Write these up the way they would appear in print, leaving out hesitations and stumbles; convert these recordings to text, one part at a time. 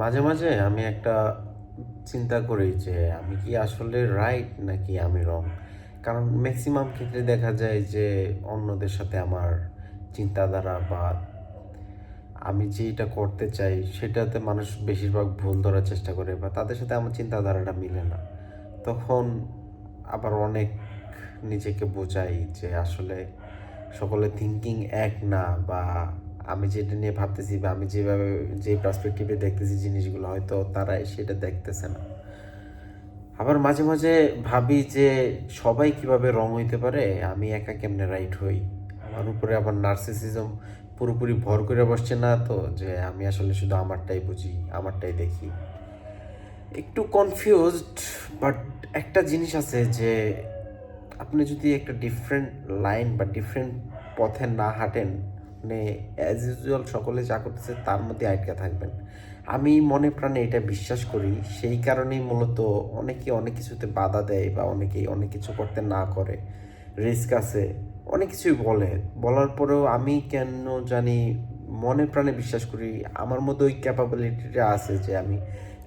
মাঝে মাঝে আমি একটা চিন্তা করি যে আমি কি আসলে রাইট নাকি আমি রং। কারণ ম্যাক্সিমাম ক্ষেত্রে দেখা যায় যে অন্যদের সাথে আমার চিন্তাধারা বা আমি যেটা করতে চাই সেটাতে মানুষ বেশিরভাগ ভুল ধরার চেষ্টা করে বা তাদের সাথে আমার চিন্তাধারাটা মিলে না। তখন আবার অনেক নিজেকে বোঝাই যে আসলে সকলের থিঙ্কিং এক না, বা আমি যেটা নিয়ে ভাবতেছি বা আমি যেভাবে যে পার্সপেক্টিভে দেখতেছি জিনিসগুলো হয়তো তারা সেটা দেখতেছে না। আবার মাঝে মাঝে ভাবি যে সবাই কিভাবে রং হইতে পারে, আমি একা কেমনে রাইট হই। আমার উপরে আবার নার্সিসিজম পুরোপুরি ভর করে বসছে না তো, যে আমি আসলে শুধু আমারটাই বুঝি, আমারটাই দেখি। একটু কনফিউজড। বাট একটা জিনিস আছে যে আপনি যদি একটা ডিফারেন্ট লাইন বা ডিফারেন্ট পথে না হাঁটেন, মানে অ্যাজ ইউজুয়াল সকলে যা করতেছে তার মধ্যে আটকে থাকবেন। আমি মনে প্রাণে এটা বিশ্বাস করি, সেই কারণেই মূলত অনেকে অনেক কিছুতে বাধা দেয় বা অনেকেই অনেক কিছু করতে না করে। রিস্ক আছে, অনেক কিছুই বলে। বলার পরেও আমি কেন জানি মনে প্রাণে বিশ্বাস করি আমার মধ্যে ওই ক্যাপাবিলিটিটা আছে যে আমি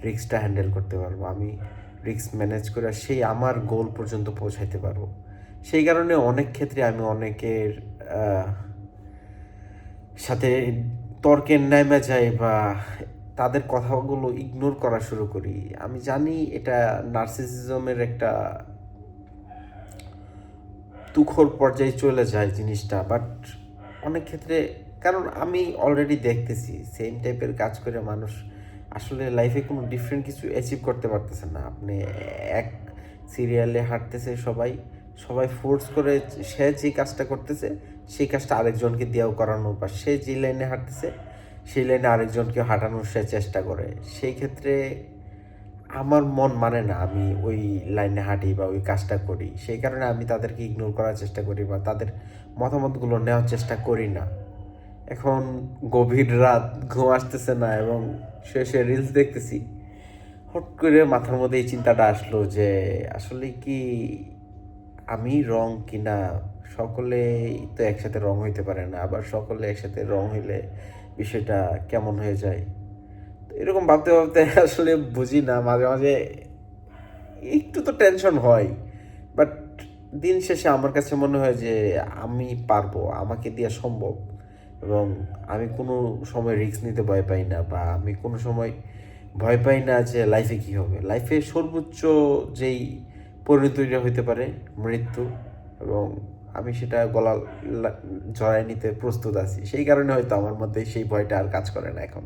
রিস্কটা হ্যান্ডেল করতে পারবো, আমি রিস্ক ম্যানেজ করে সেই আমার গোল পর্যন্ত পৌঁছাইতে পারবো। সেই কারণে অনেক ক্ষেত্রে আমি অনেকের আহ, সাথে তর্কে নেমে যাই বা তাদের কথাগুলো ইগনোর করা শুরু করি। আমি জানি এটা নার্সিসিজমের একটা তুখোড় পর্যায়ে চলে যায় জিনিসটা, বাট অনেক ক্ষেত্রে, কারণ আমি অলরেডি দেখতেছি সেম টাইপের কাজ করে মানুষ আসলে লাইফে কোনো ডিফারেন্ট কিছু অ্যাচিভ করতে পারতেছে না। আপনি এক সিরিয়ালে হাঁটতেছে সবাই, সবাই ফোর্স করে সে যে কাজটা করতেছে সেই কাজটা আরেকজনকে দিয়েও করানো, বা সে যে লাইনে হাঁটতেছে সেই লাইনে আরেকজনকে হাঁটানোর সে চেষ্টা করে। সেই ক্ষেত্রে আমার মন মানে না আমি ওই লাইনে হাঁটি বা ওই কাজটা করি। সেই কারণে আমি তাদেরকে ইগনোর করার চেষ্টা করি বা তাদের মতামতগুলো নেওয়ার চেষ্টা করি না। এখন গভীর রাত, ঘুম আসতেছে না এবং শেষে রিলস দেখতেছি, হট করে মাথার মধ্যে এই চিন্তাটা আসলো যে আসলে কি আমি রং কিনা। সকলেই তো একসাথে রং হইতে পারে না, আবার সকলে একসাথে রং হইলে বিষয়টা কেমন হয়ে যায়। তো এরকম ভাবতে ভাবতে আসলে বুঝি না, মাঝে মাঝে একটু তো টেনশন হয়। বাট দিন শেষে আমার কাছে মনে হয় যে আমি পারবো, আমাকে দিয়ে সম্ভব। এবং আমি কোনো সময় রিস্ক নিতে ভয় পাই না, বা আমি কোনো সময় ভয় পাই না যে লাইফে কী হবে। লাইফে সর্বোচ্চ যেই পরিণতিটা হইতে পারে মৃত্যু, এবং আমি সেটা জড়ায় নিতে প্রস্তুত আছি। সেই কারণে হয়তো আমার মধ্যে সেই ভয়টা আর কাজ করে না এখন।